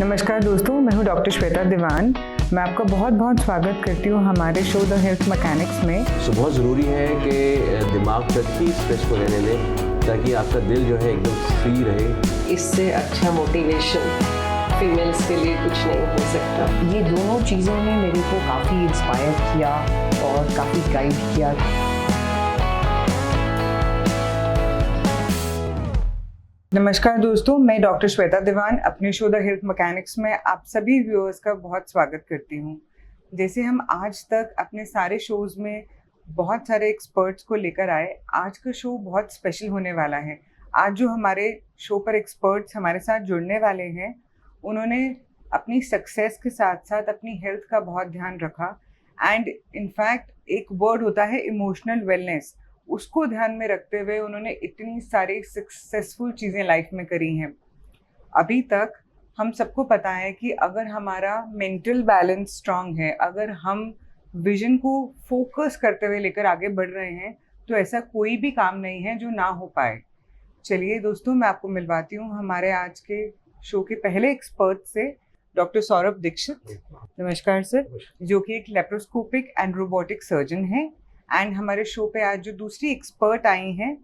नमस्कार दोस्तों, मैं हूं डॉक्टर श्वेता दीवान। मैं आपका बहुत बहुत स्वागत करती हूं हमारे शो द हेल्थ मैकेनिक्स में। तो बहुत ज़रूरी है कि दिमाग तक ही स्ट्रेस को रहने दें ताकि आपका दिल जो है एकदम फ्री रहे। इससे अच्छा मोटिवेशन फीमेल्स के लिए कुछ नहीं हो सकता। ये दोनों चीज़ों ने मेरे को काफ़ी इंस्पायर किया और काफ़ी गाइड किया। नमस्कार दोस्तों, मैं डॉक्टर श्वेता दीवान अपने शो द हेल्थ मैकेनिक्स में आप सभी व्यूअर्स का बहुत स्वागत करती हूँ। जैसे हम आज तक अपने सारे शोज़ में बहुत सारे एक्सपर्ट्स को लेकर आए, आज का शो बहुत स्पेशल होने वाला है। आज जो हमारे शो पर एक्सपर्ट्स हमारे साथ जुड़ने वाले हैं, उन्होंने अपनी सक्सेस के साथ साथ अपनी हेल्थ का बहुत ध्यान रखा एंड इनफैक्ट एक वर्ड होता है इमोशनल वेलनेस, उसको ध्यान में रखते हुए उन्होंने इतनी सारी सक्सेसफुल चीज़ें लाइफ में करी हैं। अभी तक हम सबको पता है कि अगर हमारा मेंटल बैलेंस स्ट्रांग है, अगर हम विजन को फोकस करते हुए लेकर आगे बढ़ रहे हैं, तो ऐसा कोई भी काम नहीं है जो ना हो पाए। चलिए दोस्तों, मैं आपको मिलवाती हूँ हमारे आज के शो के पहले एक्सपर्ट से, डॉक्टर सौरभ दीक्षित। नमस्कार सर, जो कि एक लेप्रोस्कोपिक एंड रोबोटिक सर्जन हैं। एंड हमारे शो पे आज जो दूसरी एक्सपर्ट आई हैं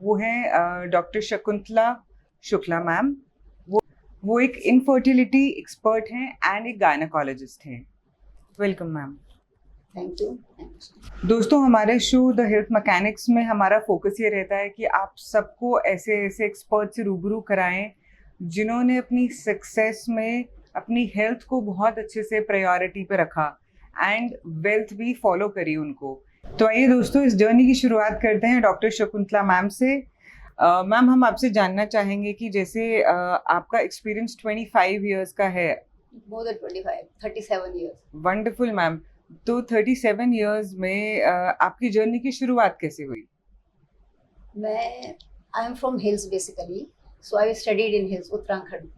वो हैं डॉक्टर शकुंतला शुक्ला मैम। वो एक इनफर्टिलिटी एक्सपर्ट हैं एंड एक गायनेकोलॉजिस्ट हैं। Welcome ma'am. Thank you. दोस्तों, हमारे शो द हेल्थ मैकेनिक्स में हमारा फोकस ये रहता है कि आप सबको ऐसे ऐसे एक्सपर्ट से रूबरू कराएं जिन्होंने अपनी सक्सेस में अपनी हेल्थ को बहुत अच्छे से प्रायोरिटी पे रखा एंड वेल्थ भी फॉलो करी उनको। तो आइए दोस्तों, इस जर्नी की शुरुआत करते हैं डॉक्टर शकुंतला मैम से। मैम, हम आपसे जानना चाहेंगे कि जैसे आपका एक्सपीरियंस 25 इयर्स का है। More than 25, 37 years. Wonderful ma'am. तो 37 इयर्स में आपकी जर्नी की शुरुआत कैसे हुई? I am from hills basically, so I studied in hills Uttarakhand.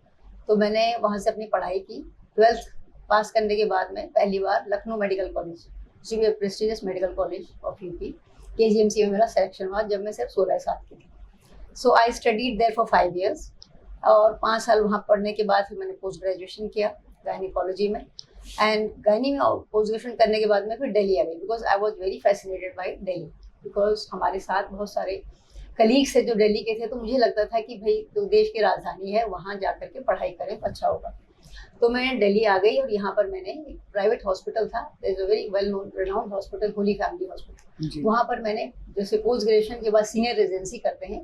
तो मैंने वहाँ से अपनी पढ़ाई की। 12th पास करने के बाद में पहली बार Lucknow medical college, prestigious medical college of UP, KGMC में मेरा सिलेक्शन हुआ जब मैं सिर्फ 16 साल की थी। So I studied there for 5 years और 5 साल वहाँ पढ़ने के बाद फिर मैंने पोस्ट ग्रेजुएशन किया गायनिकोलॉजी में। एंड गायनी में पोस्ट ग्रेजुएशन करने के बाद में फिर दिल्ली आ गई, because I was very fascinated by Delhi. Because हमारे साथ बहुत सारे कलीग्स थे जो दिल्ली के थे, तो मुझे लगता था कि भाई तो देश की राजधानी है, वहाँ जा करके पढ़ाई करें तो अच्छा होगा। तो मैं दिल्ली आ गई और यहाँ पर मैंने एक प्राइवेट हॉस्पिटल था, very well known renowned hospital, Holi family hospital. वहाँ पर मैंने जैसे पोस्ट ग्रेजुएशन के बाद सीनियर रेजिडेंसी करते हैं,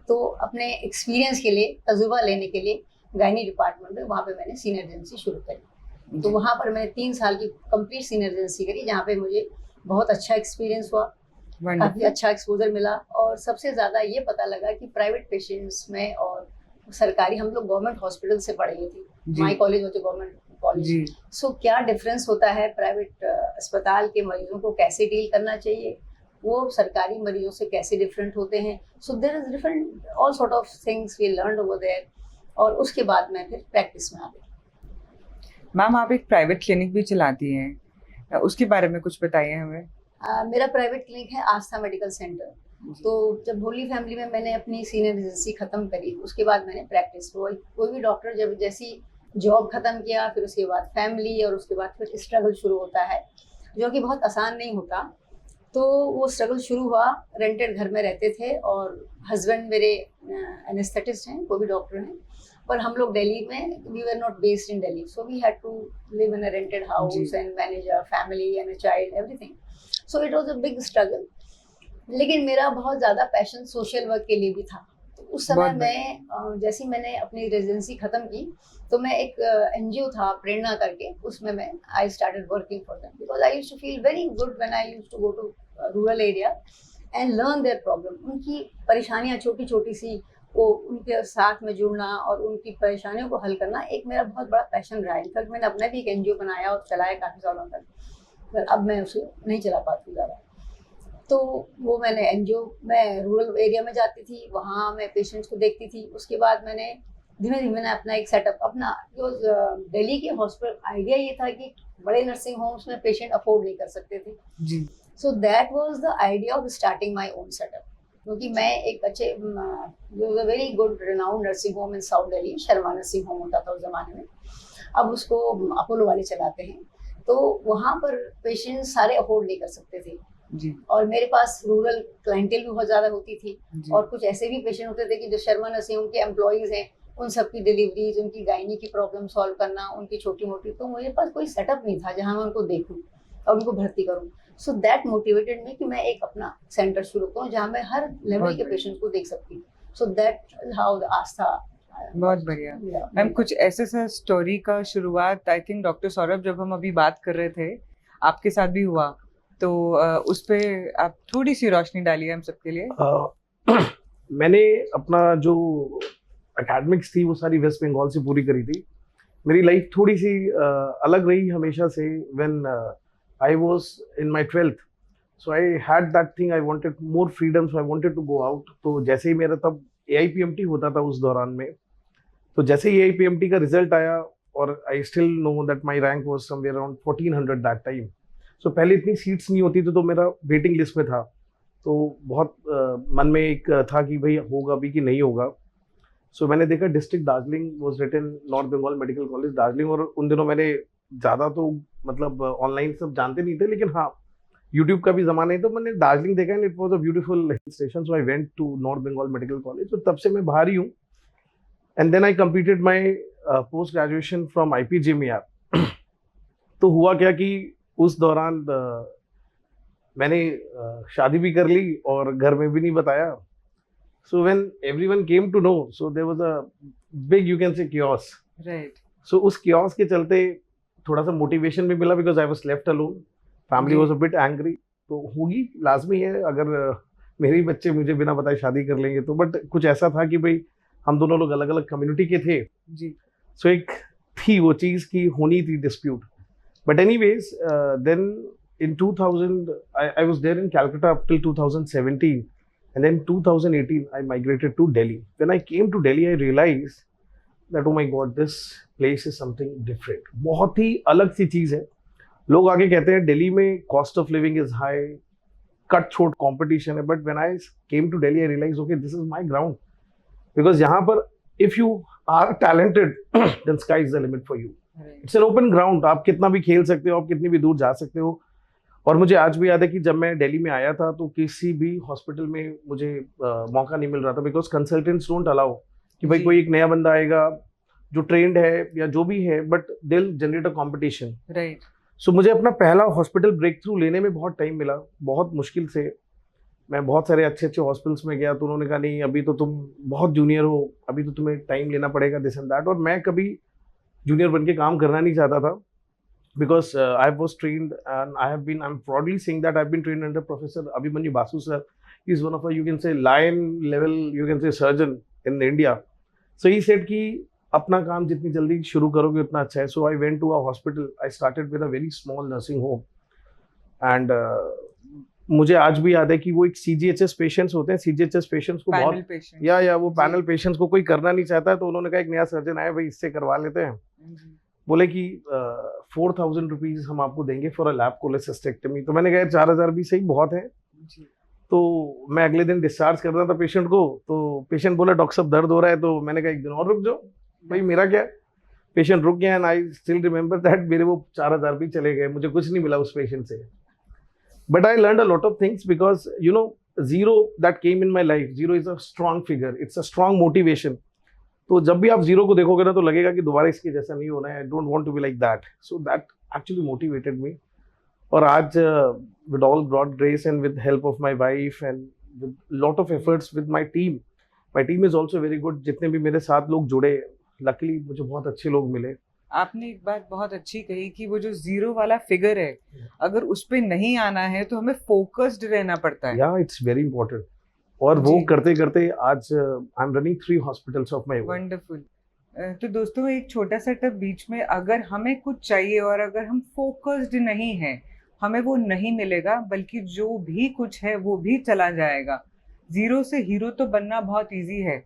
तो अपने एक्सपीरियंस के लिए, तजुर्बा लेने के लिए गायनी डिपार्टमेंट में वहाँ पे मैंने सीनियर रेजिडेंसी शुरू करी। तो वहाँ पर मैंने 3 साल की कंप्लीट सीनियर रेजिडेंसी करी, जहाँ पे मुझे बहुत अच्छा एक्सपीरियंस हुआ, काफ़ी अच्छा एक्सपोजर मिला। और सबसे ज़्यादा ये पता लगा कि प्राइवेट पेशेंट्स में और सरकारी, हम लोग गवर्नमेंट हॉस्पिटल से पढ़े हुए थे, माई कॉलेज होते गवर्नमेंट कॉलेज। सो क्या डिफरेंस होता है, प्राइवेट अस्पताल के मरीजों को कैसे डील करना चाहिए, वो सरकारी मरीजों से कैसे डिफरेंट होते हैं। So there is different all sort of things we learned over there. और उसके बाद मैं फिर प्रैक्टिस में आ गई। मैम, आप एक प्राइवेट क्लिनिक भी चलाती हैं, उसके बारे में कुछ बताइए हमें। मेरा प्राइवेट क्लिनिक है आस्था मेडिकल सेंटर। तो जब होली फैमिली में मैंने अपनी सीनियर रेजिडेंसी खत्म करी, उसके बाद मैंने प्रैक्टिस, कोई भी डॉक्टर जब जैसी जॉब खत्म किया, फिर उसके बाद फैमिली और उसके बाद फिर स्ट्रगल शुरू होता है, जो कि बहुत आसान नहीं होता। तो वो स्ट्रगल शुरू हुआ, रेंटेड घर में रहते थे और हस्बैंड मेरे एनेस्थेटिस्ट हैं, वो भी डॉक्टर हैं, पर हम लोग दिल्ली में, we were not based in Delhi, so we had to live in a rented house and manage a family and a child, everything. So it was a big struggle. लेकिन मेरा बहुत ज़्यादा पैशन सोशल वर्क के लिए भी था। तो उस समय मैं जैसे मैंने अपनी रेजिडेंसी ख़त्म की, तो मैं एक NGO था प्रेरणा करके, उसमें मैं I started working for them, because I used to feel very good when I used to go to rural area and learn their problem. उनकी परेशानियाँ छोटी छोटी सी, वो उनके साथ में जुड़ना और उनकी परेशानियों को हल करना एक मेरा बहुत बड़ा पैशन रहा है। इनफैक्ट मैंने अपना भी एक NGO बनाया और चलाया काफ़ी सालों तक, पर अब मैं उसे नहीं चला पाती ज़्यादा। तो वो मैंने NGO, मैं रूरल एरिया में जाती थी, वहाँ मैं पेशेंट्स को देखती थी। उसके बाद मैंने धीमे धीमे मैंने अपना एक सेटअप, अपना जो दिल्ली के हॉस्पिटल, आइडिया ये था कि बड़े नर्सिंग होम्स में पेशेंट अफोर्ड नहीं कर सकते थे जी। So that was the idea of starting my own setup. क्योंकि मैं एक अच्छे very good renowned nursing home in South Delhi, Sharma nursing home होता था उस जमाने में, अब उसको अपोलो वाले चलाते हैं। तो वहाँ पर पेशेंट सारे अफोर्ड नहीं कर सकते थे जी और मेरे पास रूरल क्लाइंटेल भी बहुत ज़्यादा होती थी जी और कुछ ऐसे भी पेशेंट होते थे कि जो शर्मा नर्सिंग उनके एम्प्लॉयज़ हैं, उन सब की डिलीवरीज, उनकी गायनी की प्रॉब्लम सॉल्व करना, उनकी छोटी मोटी, तो मेरे पास कोई सेटअप नहीं था जहाँ मैं उनको देखूँ और उनको भर्ती करूँ। सो दैट मोटिवेटेड मी कि मैं एक अपना सेंटर शुरू करूँ जहाँ मैं हर लेवल बहुत के बढ़िया। पेशेंट को देख सकती हूँ। सो दैट हाउ आस्था। बहुत बढ़िया। मैम कुछ ऐसे सा स्टोरी का शुरुआत आई थिंक डॉक्टर सौरभ जब हम अभी बात कर रहे थे आपके साथ भी हुआ, तो उस पे आप थोड़ी सी रोशनी डालिए हम सबके लिए। मैंने अपना जो एकेडमिक्स थी वो सारी वेस्ट बंगाल से पूरी करी थी। मेरी लाइफ थोड़ी सी अलग रही हमेशा से। When I was in my 12th, so I had that thing, I wanted more freedom, so I wanted to go out. तो जैसे ही मेरा तब AIPMT होता था उस दौरान में, तो जैसे ही AIPMT का रिजल्ट आया, और I still know that my rank was somewhere around 1400 that time. So पहले इतनी सीट्स नहीं होती थी, तो मेरा वेटिंग लिस्ट में था। तो बहुत मन में एक था कि भाई होगा भी कि नहीं होगा। सो मैंने देखा district Darjeeling was written North Bengal Medical College Darjeeling. और उन दिनों मैंने ज़्यादा तो मतलब ऑनलाइन सब जानते नहीं थे, लेकिन हाँ यूट्यूब का भी ज़माना है, तो मैंने दार्जिलिंग देखा and it was a beautiful hill station. So I went to North Bengal Medical College. तो तब से मैं बाहर ही हूँ। And then I completed my post graduation from IPGMER। तो हुआ क्या कि उस दौरान मैंने शादी भी कर ली और घर में भी नहीं बताया। So when everyone came to know, so there was a big, you can say, chaos। Right so उस chaos के चलते थोड़ा सा मोटिवेशन भी मिला, because I was left alone, family was a bit angry. तो होगी, लाजमी है, अगर मेरे ही बच्चे मुझे बिना बताए शादी कर लेंगे तो। बट कुछ ऐसा था कि भाई हम दोनों लोग अलग अलग कम्युनिटी के थे। जी सो एक थी वो चीज़ की होनी थी dispute. But anyways then in 2000 I was there in Calcutta up till 2017, and then 2018 I migrated to Delhi. When I came to Delhi, I realized that oh my god, this place is something different. बहुत ही अलग सी चीज़ है। लोग आगे कहते हैं दिल्ली में cost of living is high, cut छोट competition है, but when I came to Delhi I realized okay, this is my ground, because यहाँ पर if you are talented then sky is the limit for you. It's an open ground. आप कितना भी खेल सकते हो, आप कितनी भी दूर जा सकते हो। और मुझे आज भी याद है कि जब मैं दिल्ली में आया था तो किसी भी हॉस्पिटल में मुझे मौका नहीं मिल रहा था, बिकॉज कंसल्टेंट्स डोंट अलाउ कि भाई कोई एक नया बंदा आएगा जो ट्रेंड है या जो भी है, but they will generate a competition. Right so मुझे अपना पहला हॉस्पिटल ब्रेक थ्रू लेने में बहुत टाइम मिला, बहुत मुश्किल से। मैं बहुत सारे अच्छे अच्छे हॉस्पिटल्स में गया, तो उन्होंने कहा नहीं, अभी तो तुम बहुत जूनियर हो, अभी तो तुम्हें टाइम लेना पड़ेगा, दिस एंड दैट। और मैं कभी जूनियर बन के काम करना नहीं चाहता था, because I was trained and I'm proudly saying that I've been trained under Professor Abhimanyu Basu sir. He's one of a, you can say, lion level, you can say, surgeon in India. So he said कि अपना काम जितनी जल्दी शुरू करोगे उतना अच्छा है। So I went to a hospital. I started with a very small nursing home, and मुझे आज भी याद है कि वो एक CGHS पेशेंट्स होते हैं, CGHS पेशेंट्स को पैनल बहुत पेशेंट या वो पैनल पेशेंट्स को कोई करना नहीं चाहता है, तो उन्होंने कहा एक नया सर्जन आया भाई, इससे करवा लेते हैं। बोले कि 4,000 रुपीज हम आपको देंगे फॉर अ लैब कोलेसिस्टेक्टमी। तो मैंने कहा 4,000 भी सही बहुत है। तो मैं अगले दिन डिस्चार्ज कर रहा था पेशेंट को, तो पेशेंट बोला डॉक्टर साहब दर्द हो रहा है, तो मैंने कहा एक दिन और रुक जाओ। भाई मेरा क्या, पेशेंट रुक गया and I still remember that मेरे वो 4,000 भी चले गए, मुझे कुछ नहीं मिला उस पेशेंट से। But I learn a lot of things, because you know zero that came in my life, zero is a strong figure, it's a strong motivation. तो जब भी आप जीरो को देखोगे ना, तो लगेगा कि दोबारा इसके जैसा नहीं होना है, I don't want to be like that. So that actually motivated me. और आज with all God grace and with help of my wife and with lot of efforts with my team is also very good. जितने भी मेरे साथ लोग जुड़े, luckily मुझे बहुत अच्छे लोग मिले। आपने एक बात बहुत अच्छी कही कि वो जो जीरो वाला फिगर है, अगर उस पे नहीं आना है तो हमें फोकस्ड रहना पड़ता है। या इट्स वेरी इंपॉर्टेंट। और वो करते करते आज I am running 3 hospitals of my own. Wonderful. तो दोस्तों एक छोटा सा टिप बीच में, अगर हमें कुछ चाहिए और अगर हम फोकस्ड नहीं हैं, हमें वो नहीं मिलेगा, बल्कि जो भी कुछ है वो भी चला जाएगा। जीरो से हीरो तो बनना बहुत इजी है।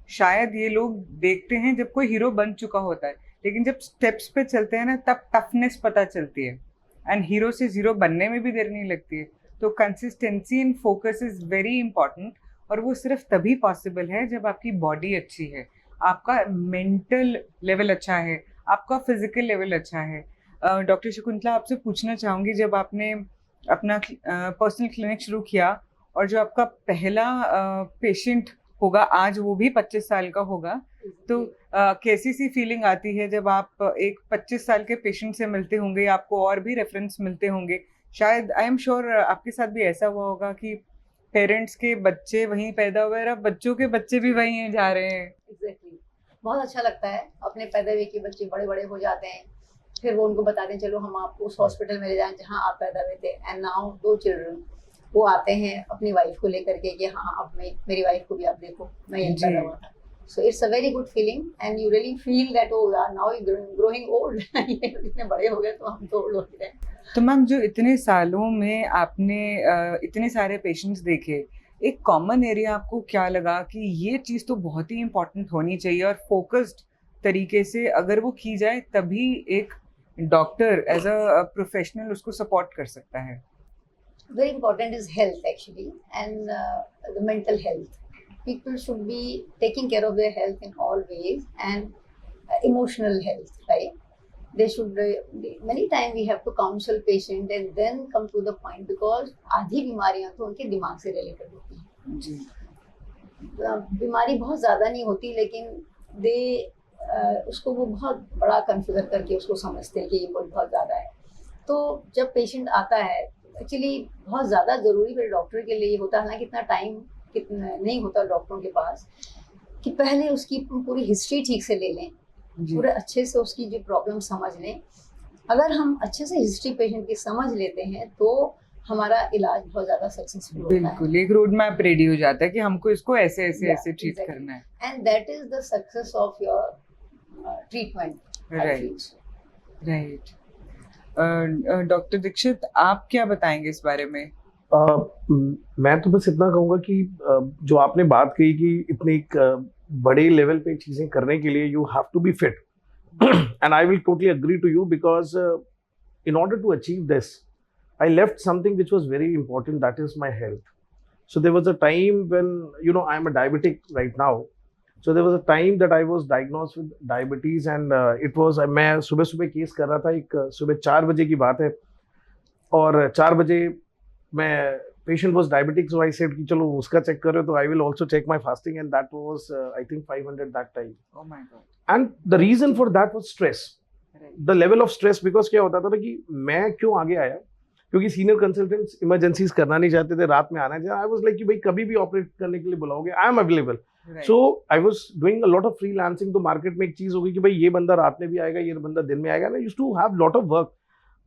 शायद ये लोग देखते हैं जब कोई हीरो बन चुका होता है, लेकिन जब स्टेप्स पे चलते हैं ना, तब टफनेस पता चलती है। एंड हीरो से जीरो बनने में भी देर नहीं लगती है। तो consistency and focus is very important, और वो सिर्फ तभी पॉसिबल है जब आपकी बॉडी अच्छी है, आपका मेंटल लेवल अच्छा है, आपका फिजिकल लेवल अच्छा है। डॉक्टर शकुंतला, आपसे पूछना चाहूँगी, जब आपने अपना पर्सनल क्लिनिक शुरू किया और जो आपका पहला पेशेंट होगा आज, वो भी 25 साल का होगा, तो कैसी सी फीलिंग आती है जब आप एक 25 साल के पेशेंट से मिलते होंगे? आपको और भी रेफरेंस मिलते होंगे शायद, आई एम श्योर आपके साथ भी ऐसा हुआ होगा कि पेरेंट्स के बच्चे वहीं पैदा हुए और अब बच्चों के बच्चे भी वहीं जा रहे हैं। एग्जैक्टली, बहुत अच्छा लगता है। अपने पैदा हुए के बच्चे बड़े बड़े हो जाते हैं, फिर वो उनको बताते हैं चलो हम आपको उस हॉस्पिटल में ले जाएं जहाँ आप पैदा हुए थे। एंड नाउ 2 चिल्ड्रन, वो आते हैं अपनी वाइफ को लेकर के कि हाँ अब मेरी वाइफ को भी आप देखो, मैं यहीं पैदा हुआ था। So it's a very good feeling and you really feel that oh यार नाउ यू ग्रोइंग ओल्ड। ये इतने बड़े हो गए तो हम तो ओल्ड हो गए हैं। तो मैम, जो इतने सालों में आपने इतने सारे पेशेंट्स देखे, एक कॉमन एरिया आपको क्या लगा कि ये चीज़ तो बहुत ही इम्पोर्टेंट होनी चाहिए और फोकस्ड तरीके से अगर वो की जाए तभी एक डॉक्टर एज अ प्रोफेशनल उसको सपोर्ट कर सकता है? Very important is health actually, and the mental health. People should be taking care of their health in all ways, and emotional health, right? They should many times we have to counsel patient and then come to the point, because आधी बीमारियां तो उनके दिमाग से related होती हैं जी। बीमारी बहुत ज़्यादा नहीं होती, लेकिन दे उसको वो बहुत बड़ा कन्फिगर करके उसको समझते हैं कि ये बहुत ज़्यादा है। तो जब पेशेंट आता है, एक्चुअली बहुत ज़्यादा ज़रूरी मेरे डॉक्टर के लिए होता है, हालांकि इतना टाइम कितना नहीं होता डॉक्टरों के पास, कि पहले उसकी पूरी हिस्ट्री ठीक से ले लें, पूरे अच्छे से उसकी जो प्रॉब्लम समझ लें। अगर हम अच्छे से हिस्ट्री पेशेंट की समझ लेते हैं तो हमारा इलाज बहुत ज़्यादा सक्सेसफुल होता है। बिल्कुल, एक रोड मैप रेडी हो जाता है कि हमको इसको ऐसे ऐसे ऐसे ट्रीट करना है। And that is the success of your treatment. Right. Doctor Dikshit, आप क्या बताएंगे इस बारे में? मैं तो बस इतना कहूँगा कि जो आपने बात कही कि इतने एक बड़े लेवल पे चीज़ें करने के लिए you have to be fit, and I will totally agree to you, because in order to achieve this I left something which was very important, that is my health. So there was a time when, you know, I am a diabetic right now. So there was a time that I was diagnosed with diabetes, and it was, मैं सुबह सुबह case कर रहा था, एक सुबह 4 बजे की बात है, और 4 बजे मैं patient was diabetic, so I said कि चलो उसका चेक करो, तो I will also check my fasting, and that was I think 500 that time. Oh my God. And the reason for that was stress. The level of stress, because क्या होता था ना कि मैं क्यों आगे आया, क्योंकि सीनियर कंसल्टेंट्स इमरजेंसीज करना नहीं चाहते थे, रात में आना चाहिए। आई वाज लाइक कि भाई कभी भी ऑपरेट करने के लिए बुलाओगे, I am available. So I was doing a lot of freelancing. तो मार्केट में एक चीज होगी कि भाई ये बंदा रात में भी आएगा, ये बंदा दिन में आएगा। I used to have lot of work,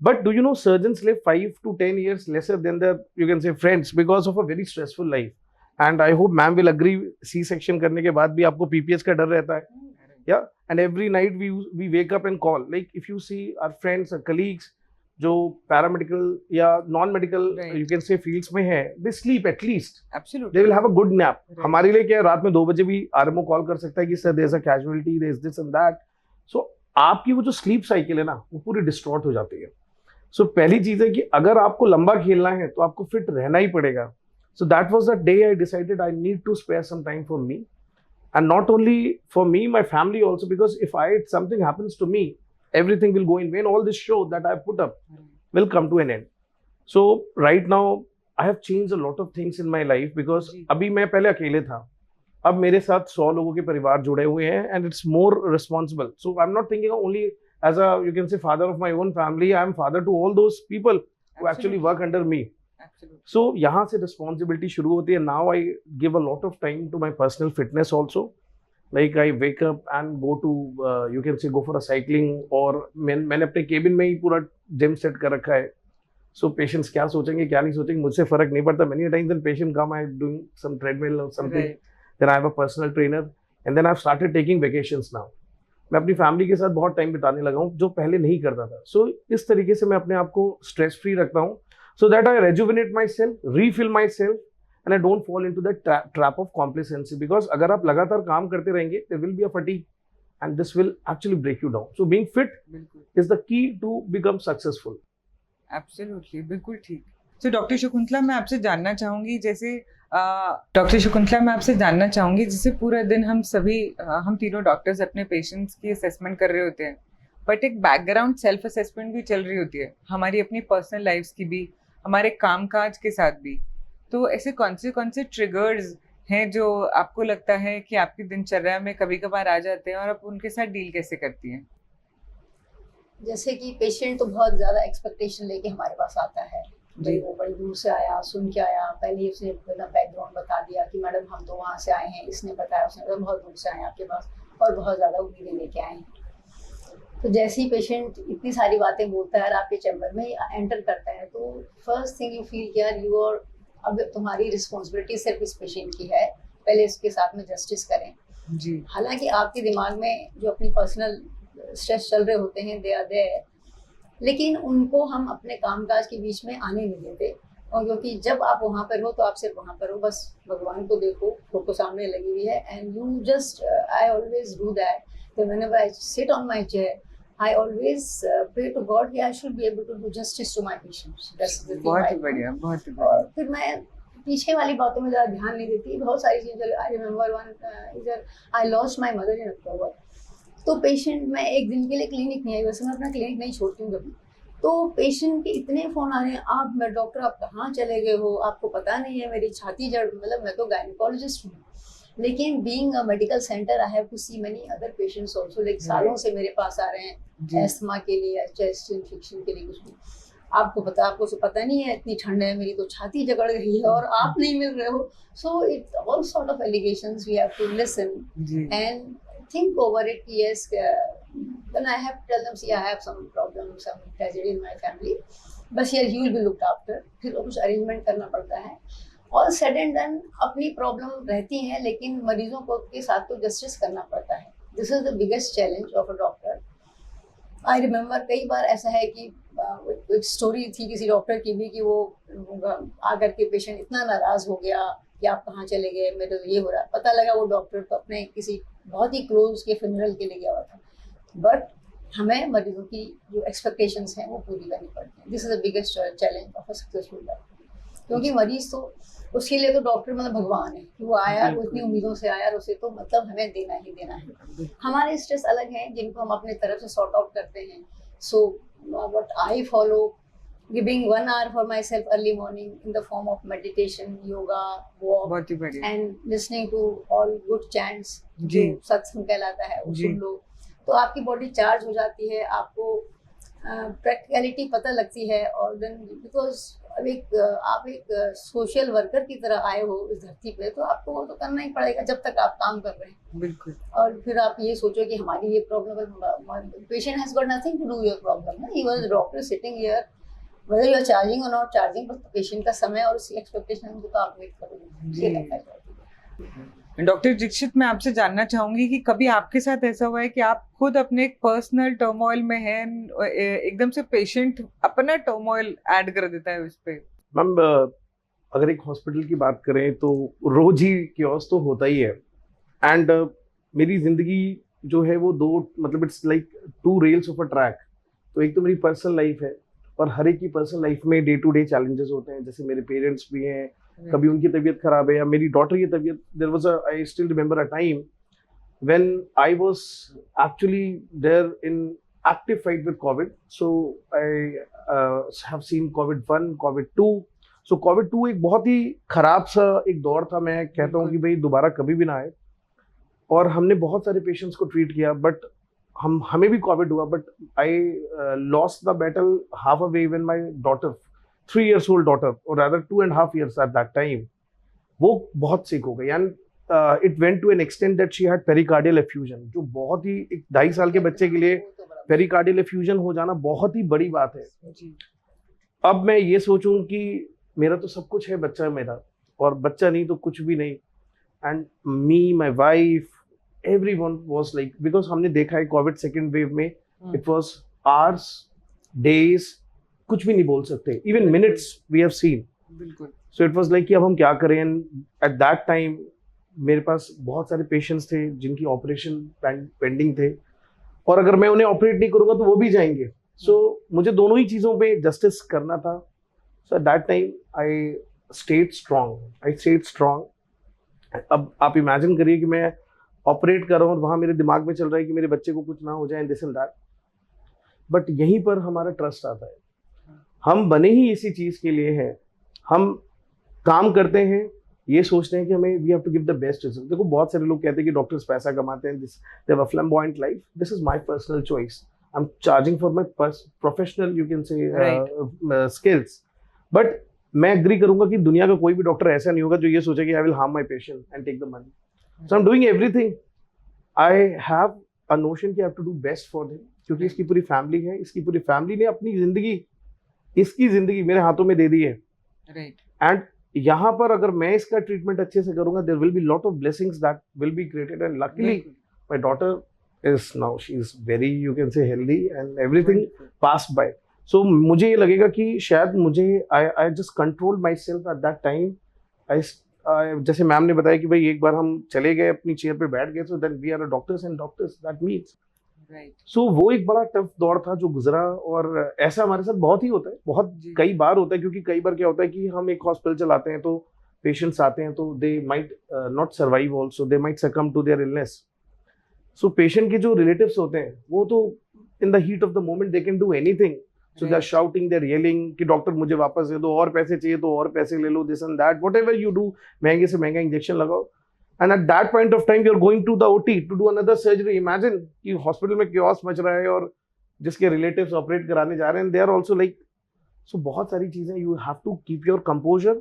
but do you know surgeons live 5 to 10 years lesser than their, you can say, friends, because of a very stressful life. And I hope ma'am will agree, C section करने के बाद भी आपको PPS का डर रहता है, yeah? And every night we wake up and call, like if you see our friends, our colleagues जो पैरामेडिकल या नॉन मेडिकल यू कैन से फील्ड्स में है, they sleep at least, absolutely they will have a good nap. हमारे लिए क्या है, रात में 2 बजे भी आरएमओ कॉल कर सकता है कि sir there is a casualty, there is this and that. So आपकी वो जो स्लीप साइकिल है ना, वो पूरी डिस्ट्रॉट हो जाती है। सो पहली चीज है कि अगर आपको लंबा खेलना है तो आपको फिट रहना ही पड़ेगा। So that was the day I decided I need to spare some time for me, and not only for me, my family also, because if something happens to me, everything will go in vain. All this show that I put up will come to an end. So right now I have changed a lot of things in my life, because अभी मैं पहले अकेले था, अब मेरे साथ 100 लोगों के परिवार जुड़े हुए हैं, and it's more responsible. So I'm not thinking only as a, you can say, father of my own family. I am father to all those people who actually work under me. So यहाँ से responsibility शुरू होती है. Now I give a lot of time to my personal fitness also. Like I wake up and go to, you can say, go for a cycling, और मैंने अपने cabin में ही पूरा जिम सेट कर रखा है। So patients क्या सोचेंगे क्या नहीं सोचेंगे, मुझसे फर्क नहीं पड़ता। Many times when patient come, I am doing some treadmill or something, then I have a personal trainer, and then I've started taking vacations now. मैं अपनी फैमिली के साथ बहुत टाइम बिताने लगा हूँ, जो पहले नहीं करता था। So इस तरीके से मैं अपने आप को स्ट्रेस फ्री रखता हूँ, so that I rejuvenate myself, refill myself, and I don't fall into the trap of complacency, because अगर आप लगातार काम करते रहेंगे, there will be a fatigue, and this will actually break you down. So being fit is the key to become successful. Absolutely, बिल्कुल ठीक। तो doctor Shakuntala, मैं आपसे जानना चाहूँगी, जैसे डॉक्टर शकुंतला मैं आपसे जानना चाहूँगी, जैसे पूरा दिन हम तीनों डॉक्टर्स अपने पेशेंट्स की असेसमेंट कर रहे होते हैं, बट एक बैकग्राउंड सेल्फ असेसमेंट भी चल रही होती है, हमारी अपनी पर्सनल लाइफ्स की भी, हमारे कामकाज के साथ भी। तो ऐसे कौन से ट्रिगर्स हैं जो आपको लगता है कि आपकी दिनचर्या में कभी कभार आ जाते हैं और आप उनके साथ डील कैसे करती हैं? जैसे कि पेशेंट तो बहुत ज़्यादा एक्सपेक्टेशन लेके हमारे पास आता है, भाई वो बड़ी दूर से आया, सुन के आया, पहले ही उसने अपना बैकग्राउंड बता दिया कि मैडम हम तो वहाँ से आए हैं, इसने बताया, उसने बताया, बहुत दूर से आए हैं आपके पास और बहुत ज़्यादा उम्मीदें लेके आए हैं। तो जैसे ही पेशेंट इतनी सारी बातें बोलता है और आपके चैम्बर में एंटर करता है, तो फर्स्ट थिंग यू फील यार यू और अब तुम्हारी रिस्पॉन्सिबिलिटी सिर्फ इस पेशेंट की है, पहले इसके साथ में जस्टिस करें। जी। हालांकि आपके दिमाग में जो अपनी पर्सनल स्ट्रेस चल रहे होते हैं दे आर देयर, लेकिन उनको हम अपने कामकाज के बीच में आने नहीं देते। और क्योंकि जब आप वहाँ पर हो तो आप सिर्फ वहाँ पर हो, बस भगवान को देखो, फोटो सामने लगी हुई है, and you just I always do that. तो whenever I sit on my chair I always pray to God कि I should be able to do justice to my patients. That's the thing. बहुत ही बढ़िया, बहुत ही बढ़िया। और फिर मैं पीछे वाली बातों में ज़्यादा ध्यान नहीं देती, बहुत सारी चीज़ें। आई रिमेम्बर वन इधर I lost my mother in अक्टूबर। तो पेशेंट, मैं एक दिन के लिए क्लिनिक नहीं आई, वैसे मैं अपना क्लिनिक नहीं छोड़ती हूँ कभी। तो पेशेंट के इतने फ़ोन आ रहे हैं, आप मैं डॉक्टर आप कहाँ चले गए हो, आपको पता नहीं है मेरी छाती जड़, मतलब मैं तो गायनिकोलॉजिस्ट हूँ, लेकिन being a medical centre I have to see many other patients also. Like सालों से मेरे पास आ रहे हैं एस्थमा के लिए या चेस्ट इन्फेक्शन के लिए, कुछ भी। आपको से पता नहीं है, इतनी ठंड है, मेरी तो छाती जकड़ गई है और आप नहीं मिल रहे हो। So it all sort of allegations we have to listen and think over it. Yes, then I have to tell them, see, I have some problem, some tragedy in my family, बस यार you will be looked after। फिर कुछ arrangement करना पड़ता है। और said and done, अपनी problem रहती है, लेकिन मरीजों को के साथ तो जस्टिस करना पड़ता है। This is the biggest challenge of a doctor. I remember कई बार ऐसा है कि एक स्टोरी थी किसी डॉक्टर की भी, कि वो आकर के पेशेंट इतना नाराज हो गया कि आप कहाँ चले गए, मेरे तो ये हो रहा। पता लगा वो डॉक्टर तो अपने किसी बहुत ही क्लोज के फ्यूनरल के लिए गया हुआ था। बट हमें मरीजों की जो एक्सपेक्टेशंस हैं वो पूरी करनी पड़ती हैं। This is the biggest challenge of a successful doctor, क्योंकि मरीज तो उसके लिए तो डॉक्टर मतलब भगवान है कि वो आया, वो इतनी उम्मीदों से आया और उसे तो मतलब हमें देना ही देना है। हमारे स्ट्रेस अलग हैं जिनको हम अपने तरफ से सॉर्ट आउट करते हैं। So what I follow, giving 1 hour for myself early morning in the form of meditation, yoga, walk and listening to all good chants जो सत्संग कहलाता है, वो सुन लो तो आपकी बॉडी चार्ज हो जाती है, आपको प्रैक्टिकलिटी पता लगती है। और देन बिकॉज आप एक सोशल वर्कर की तरह आए हो इस धरती पे, तो आपको वो तो करना ही पड़ेगा जब तक आप काम कर रहे हैं। बिल्कुल। और फिर आप ये सोचो कि हमारी ये problem, patient has got nothing to do your problem. He was doctor sitting here, whether you are charging or not charging, but patient का समय और उसकी एक्सपेक्टेशन को तो आप मीट करोगे। डॉक्टर दीक्षित, मैं आपसे जानना चाहूंगी कि कभी आपके साथ ऐसा हुआ है कि आप खुद अपने एक पर्सनल टर्मोइल में हैं, एकदम से पेशेंट अपना टर्मोइल ऐड कर देता है उस पे? मैम, अगर एक हॉस्पिटल की बात करें तो रोज ही क्योस तो होता ही है। एंड मेरी जिंदगी जो है वो दो, मतलब it's like 2 rails of a track. तो एक तो मेरी पर्सनल लाइफ है, और हर एक की पर्सनल लाइफ में डे टू डे चैलेंजेस होते हैं। जैसे मेरे पेरेंट्स भी हैं, कभी उनकी तबीयत खराब है या मेरी डॉटर की तबीयत। There was I still remember a time when I was actually there in active fight with Covid. So I have seen Covid 1, Covid 2। सो कोविड 2 एक बहुत ही खराब सा एक दौर था। मैं कहता हूँ कि भाई दोबारा कभी भी ना आए। और हमने बहुत सारे पेशेंट्स को ट्रीट किया, बट हमें भी कोविड हुआ। But I lost the battle half a way when my daughter, 3 years old daughter, or rather 2.5 years at that time, वो बहुत सिक हो गई। And it went to an extent that she had pericardial effusion, जो बहुत ही एक 2.5 साल के बच्चे के लिए पेरिकार्डियल एफ्यूजन हो जाना बहुत ही बड़ी बात है। अब मैं ये सोचूं कि मेरा तो सब कुछ है, बच्चा मेरा, और बच्चा नहीं तो कुछ भी नहीं। And me, my wife, everyone was like, because हमने देखा है कोविड सेकेंड वेव में, it was hours, days, कुछ भी नहीं बोल सकते, even minutes we have seen। So it was like कि अब हम क्या करें। at that time मेरे पास बहुत सारे पेशेंट्स थे जिनकी ऑपरेशन पेंडिंग थे, और अगर मैं उन्हें ऑपरेट नहीं करूंगा तो वो भी जाएंगे। So मुझे दोनों ही चीज़ों पे जस्टिस करना था। So at that time I stayed strong। अब आप इमेजिन करिए कि मैं ऑपरेट कर रहा हूँ और वहाँ मेरे दिमाग में चल रहा है कि मेरे बच्चे को कुछ ना हो जाए, दिस एंड दैट। बट यहीं पर हमारा ट्रस्ट आता है। हम बने ही इसी चीज़ के लिए हैं, हम काम करते हैं ये सोचते हैं कि हमें we have to give the best result. देखो बहुत सारे लोग कहते हैं कि डॉक्टर्स पैसा कमाते हैं, this they have a flamboyant life, this is my personal choice, I am charging for my professional you can से स्किल्स। बट मैं एग्री करूंगा कि दुनिया का कोई भी डॉक्टर ऐसा नहीं होगा जो ये सोचे कि I will harm my patient and take the money. So I am doing everything, I have a notion कि I have to do best for them, क्योंकि इसकी पूरी फैमिली है, इसकी पूरी फैमिली ने अपनी जिंदगी, इसकी जिंदगी मेरे हाथों में दे दी है। राइट। एंड यहाँ पर अगर मैं इसका ट्रीटमेंट अच्छे से करूंगा, there will be lot of blessings that will be created. And luckily my daughter is now she is very you can say healthy and everything passed by. So मुझे ये लगेगा कि शायद मुझे I just control myself at that time. जैसे ma'am ने बताया कि भाई एक बार हम चले गए अपनी चेयर पे बैठ गए, so then we are doctors and doctors that means. Right. So वो एक बड़ा टफ दौर था जो गुजरा, और ऐसा हमारे साथ बहुत ही होता है, बहुत कई बार होता है। क्योंकि कई बार क्या होता है कि हम एक हॉस्पिटल चलाते हैं तो पेशेंट्स आते हैं तो they might not survive also, they might succumb to their illness. So patient के जो रिलेटिव्स होते हैं वो तो in the heat of the moment they can do anything, so they are shouting, they are yelling कि doctor मुझे वापस दे दो, और पैसे चाहिए तो और पैसे ले लो, this and that, whatever you do, महंगे से महंगा इंजेक्शन लगाओ। And at that point of time, you're going to the OT to do another surgery. Imagine कि hospital में chaos मच रहा है और जिसके relatives operate कराने जा रहे हैं, they are also like, so बहुत सारी चीजें, you have to keep your composure,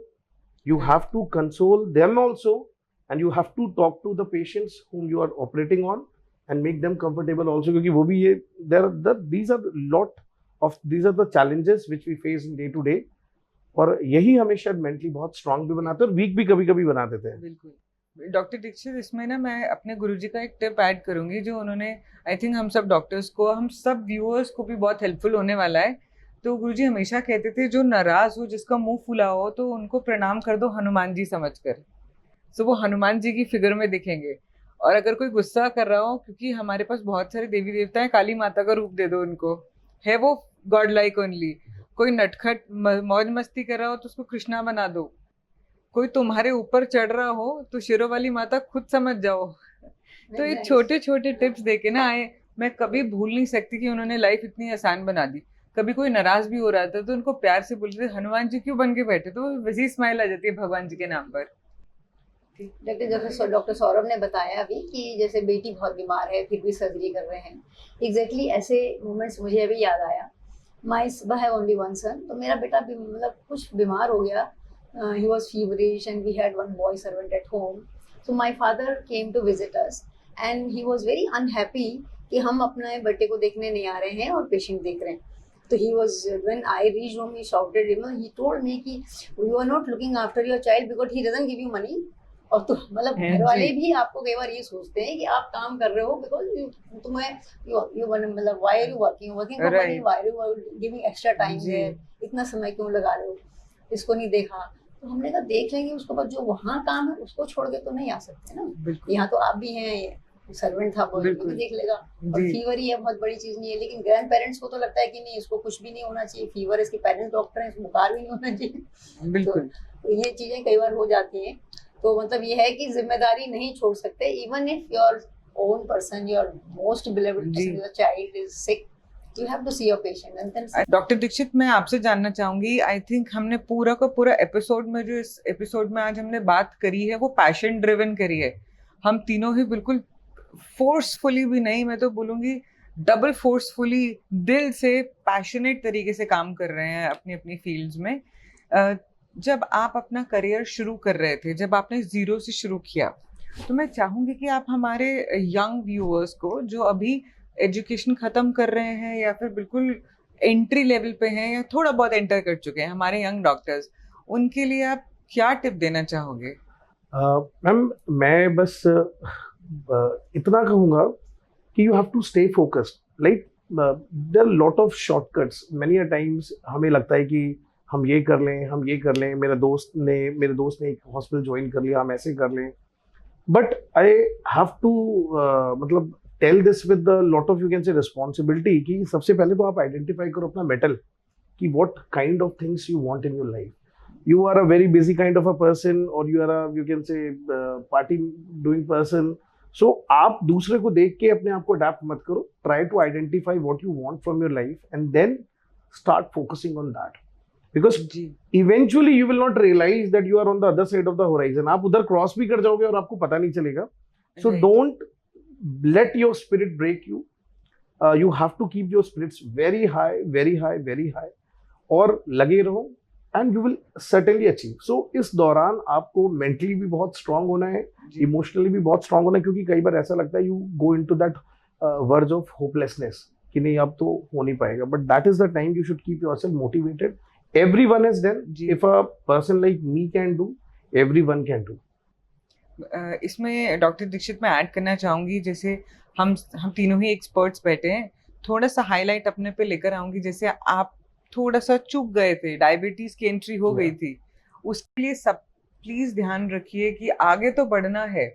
you have to console them also, and you have to talk to the patients whom you are operating on and make them comfortable also, क्योंकि वो भी ये these are the challenges which we face in day to day, और यही हमें शायद mentally बहुत strong भी बनाते हैं और weak भी कभी-कभी बना देते हैं। बिल्कुल। डॉक्टर दीक्षित, इसमें ना मैं अपने गुरुजी का एक टिप ऐड करूंगी जो उन्होंने, आई थिंक हम सब डॉक्टर्स को, हम सब व्यूअर्स को भी बहुत हेल्पफुल होने वाला है। तो गुरुजी हमेशा कहते थे जो नाराज हो, जिसका मुंह फुला हो, तो उनको प्रणाम कर दो हनुमान जी समझकर। सो वो हनुमान जी की फिगर में दिखेंगे। और अगर कोई गुस्सा कर रहा हो, क्योंकि हमारे पास बहुत सारे देवी देवता हैं, काली माता का रूप दे दो उनको, है वो गॉड लाइक ओनली। कोई नटखट मौज मस्ती कर रहा हो तो उसको कृष्णा बना दो। कोई तुम्हारे ऊपर चढ़ रहा हो तो शेरों वाली माता खुद समझ जाओ। तो ये छोटे छोटे टिप्स देके ना आए, मैं कभी भूल नहीं सकती कि उन्होंने लाइफ इतनी आसान बना दी। कभी कोई नाराज भी हो रहा था तो उनको प्यार से बोलते थे हनुमान जी क्यों बन के बैठे, तो वैसी स्माइल आ जाती है भगवान जी के नाम पर। डॉक्टर सौरभ ने बताया अभी कि जैसे बेटी बहुत बीमार है फिर भी सर्जरी कर रहे हैं, एग्जैक्टली ऐसे मोमेंट्स मुझे अभी याद आया। माई हैव ओनली वन सन, तो मेरा बेटा मतलब कुछ बीमार हो गया, he was feverish and we had one boy servant at home, so my father came to visit us and he was very unhappy कि हम अपने बेटे को देखने नहीं आ रहे हैं और पेशेंट देख रहे हैं। तो he was, when I reached home, he shouted, he told me कि you are not looking after your child because he doesn't give you money। और तो मतलब घर वाले भी आपको कई बार ये सोचते हैं कि आप काम कर रहे हो बिकॉज तुम्हें मतलब why are you working for money, why are you giving extra time there, इतना समय क्यों लगा रहे हो, इसको नहीं देखा। तो हमने कहा देख लेंगे उसको, पर जो वहाँ काम है उसको छोड़ के तो नहीं आ सकते ना, यहाँ तो आप भी हैं, सर्वेंट था वो भी देख लेगा। और फीवर ही है, बहुत बड़ी चीज नहीं है, लेकिन ग्रैंड पेरेंट्स को तो लगता है कि नहीं इसको कुछ भी नहीं होना चाहिए, फीवर, इसके पेरेंट्स डॉक्टर हैं, इसको बुखार भी नहीं होना चाहिए। बिल्कुल। तो ये चीजें कई बार हो जाती हैं। तो मतलब ये है कि जिम्मेदारी नहीं छोड़ सकते, even if your own person, your most believed person, your child is sick, you have to see your patient and then doctor Dixit, मैं आपसे जानना चाहूंगी, आई थिंक हमने पूरा का पूरा एपिसोड में, जो इस एपिसोड में आज हमने बात करी है वो पैशन ड्रिवन करी है। हम तीनों ही बिल्कुल फोर्सफुली भी नहीं, मैं तो बोलूँगी डबल फोर्सफुली, दिल से पैशनेट तरीके से काम कर रहे हैं अपनी अपनी फील्ड्स में। जब आप अपना करियर शुरू कर रहे थे, जब आपने ज़ीरो से शुरू किया, तो मैं चाहूँगी कि आप हमारे यंग व्यूअर्स को जो अभी एजुकेशन ख़त्म कर रहे हैं या फिर बिल्कुल एंट्री लेवल पे हैं या थोड़ा बहुत एंटर कर चुके हैं, हमारे यंग डॉक्टर्स, उनके लिए आप क्या टिप देना चाहोगे? मैम मैं बस इतना कहूँगा कि you have to stay focused, like there are lot of shortcuts, many a times हमें लगता है कि हम ये कर लें, हम ये कर लें, मेरे दोस्त ने एक हॉस्पिटल ज्वाइन कर लिया, हम ऐसे कर लें, बट आई हैव टू मतलब tell this with the lot of you can say responsibility कि सबसे पहले तो आप आइडेंटिफाई करो अपना मेटल, कि what kind of things you want in your life. You are a very busy kind of a person, or you are a, you can say, party doing person, सो आप दूसरे को देख के अपने आप को अडेप्ट मत करो, try to identify what you want from your life and then start focusing on that, because जी eventually you will not realize that you are on the other side of the horizon. आप उधर cross भी कर जाओगे और आपको पता नहीं चलेगा. सो Right. Don't let your spirit break you. You have to keep your spirits very high, very high, very high. और लगे रहो and you will certainly achieve. So इस दौरान आपको mentally भी बहुत strong होना है, emotionally भी बहुत strong होना है, क्योंकि कई बार ऐसा लगता है you go into that verge of hopelessness कि नहीं अब तो हो नहीं पाएगा. But that is the time you should keep yourself motivated. Everyone has done. If a person like me can do, everyone can do. इसमें डॉक्टर दीक्षित मैं add करना चाहूँगी, जैसे हम तीनों ही एक्सपर्ट्स बैठे हैं, थोड़ा सा हाईलाइट अपने पे लेकर आऊँगी. जैसे आप थोड़ा सा चूक गए थे, डायबिटीज़ की एंट्री हो गई थी, उसके लिए सब प्लीज़ ध्यान रखिए कि आगे तो बढ़ना है,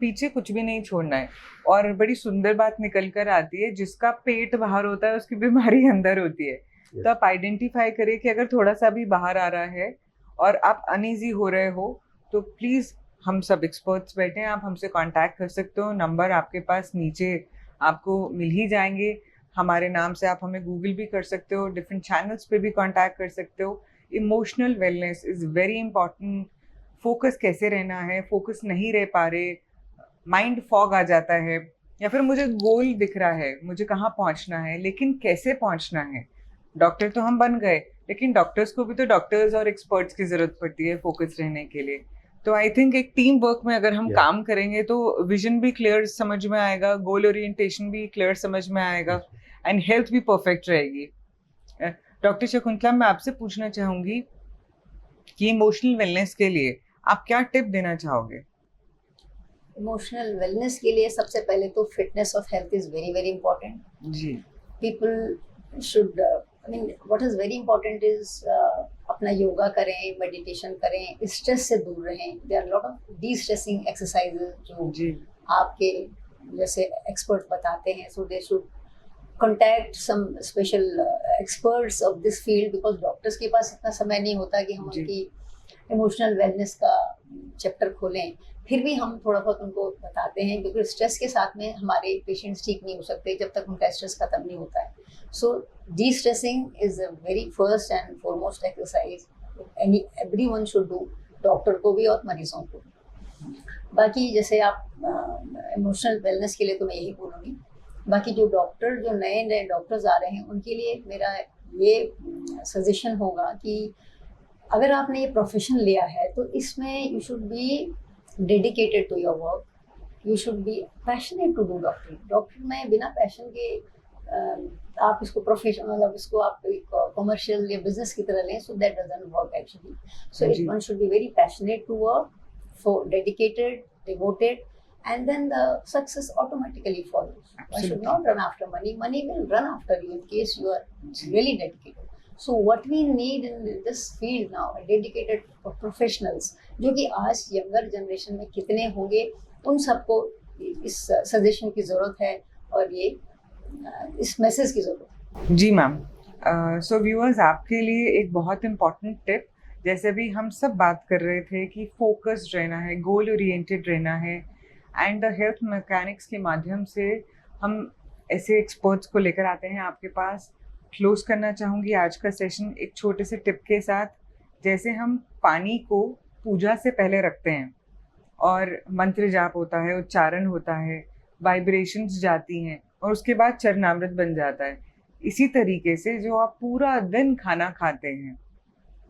पीछे कुछ भी नहीं छोड़ना है. और बड़ी सुंदर बात निकल कर आती है, जिसका पेट बाहर होता है उसकी बीमारी अंदर होती है. तो आप आइडेंटिफाई करिए कि अगर थोड़ा सा भी बाहर आ रहा है और आप अनईजी हो रहे हो, तो प्लीज़ हम सब एक्सपर्ट्स बैठे हैं, आप हमसे कांटेक्ट कर सकते हो. नंबर आपके पास नीचे आपको मिल ही जाएंगे. हमारे नाम से आप हमें गूगल भी कर सकते हो, डिफरेंट चैनल्स पे भी कांटेक्ट कर सकते हो. Emotional wellness is very important. Focus कैसे रहना है, फोकस नहीं रह पा रहे, माइंड फॉग आ जाता है, या फिर मुझे गोल दिख रहा है, मुझे कहाँ पहुँचना है, लेकिन कैसे पहुँचना है. डॉक्टर तो हम बन गए, लेकिन डॉक्टर्स को भी तो डॉक्टर्स और एक्सपर्ट्स की ज़रूरत पड़ती है फोकस रहने के लिए. तो आई थिंक एक टीम वर्क में अगर हम काम करेंगे तो विजन भी क्लियर समझ में आएगा, गोल ओरिएंटेशन भी क्लियर समझ में आएगा, एंड हेल्थ भी परफेक्ट रहेगी. डॉक्टर शकुंतला, मैं आपसे पूछना चाहूँगी कि इमोशनल वेलनेस के लिए आप क्या टिप देना चाहोगे? इमोशनल वेलनेस के लिए सबसे पहले तो fitness of health is very very important. जी people should I mean what is very important is अपना योगा करें, मेडिटेशन करें, स्ट्रेस से दूर रहें. There are lot of destressing exercises जो जी आपके जैसे एक्सपर्ट बताते हैं. So they should contact some special experts of this field, because doctors के पास इतना समय नहीं होता कि हम जी. उनकी इमोशनल वेलनेस का चैप्टर खोलें. फिर भी हम थोड़ा बहुत उनको बताते हैं, क्योंकि स्ट्रेस के साथ में हमारे पेशेंट्स ठीक नहीं हो सकते जब तक उनका स्ट्रेस खत्म नहीं होता है. So destressing is a very first and foremost exercise everyone should do, doctor को भी और मरीजों को. बाकी जैसे आप इमोशनल वेलनेस के लिए तो मैं यही बोलूँगी. बाकी जो डॉक्टर, जो नए नए डॉक्टर्स आ रहे हैं, उनके लिए मेरा ये सजेशन होगा कि अगर आपने ये प्रोफेशन लिया है तो इसमें you should be dedicated to your work. You should be passionate to do डॉक्टरी. डॉक्टर में बिना पैशन के आप इसको प्रोफेशन, मतलब इसको आप कमर्शियल या बिजनेस की तरह लें, so that doesn't work actually. So one should be very passionate to work, for dedicated, devoted, and then the success automatically follows. One should not run after money. Money will run after you in case you are really dedicated. So what we need in this field now are dedicated professionals, जो कि आज younger generation में कितने होंगे, उन सबको इस suggestion की ज़रूरत है और ये इस मैसेज की ज़रूरत है. जी मैम. सो व्यूअर्स, आपके लिए एक बहुत इम्पॉर्टेंट टिप, जैसे भी हम सब बात कर रहे थे कि फोकस्ड रहना है, गोल ओरिएंटेड रहना है, एंड द हेल्थ मैकेनिक्स के माध्यम से हम ऐसे एक्सपर्ट्स को लेकर आते हैं आपके पास. क्लोज करना चाहूँगी आज का सेशन एक छोटे से टिप के साथ. जैसे हम पानी को पूजा से पहले रखते हैं और मंत्र जाप होता है, उच्चारण होता है, वाइब्रेशंस जाती हैं और उसके बाद चरणामृत बन जाता है, इसी तरीके से जो आप पूरा दिन खाना खाते हैं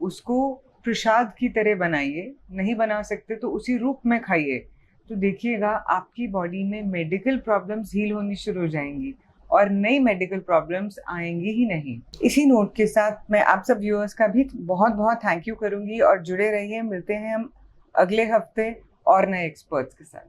उसको प्रसाद की तरह बनाइए. नहीं बना सकते तो उसी रूप में खाइए, तो देखिएगा आपकी बॉडी में मेडिकल प्रॉब्लम्स हील होनी शुरू हो जाएंगी और नई मेडिकल प्रॉब्लम्स आएंगी ही नहीं. इसी नोट के साथ मैं आप सब व्यूअर्स का भी बहुत बहुत थैंक यू करूंगी और जुड़े रहिए. मिलते हैं हम अगले हफ्ते और नए एक्सपर्ट्स के साथ.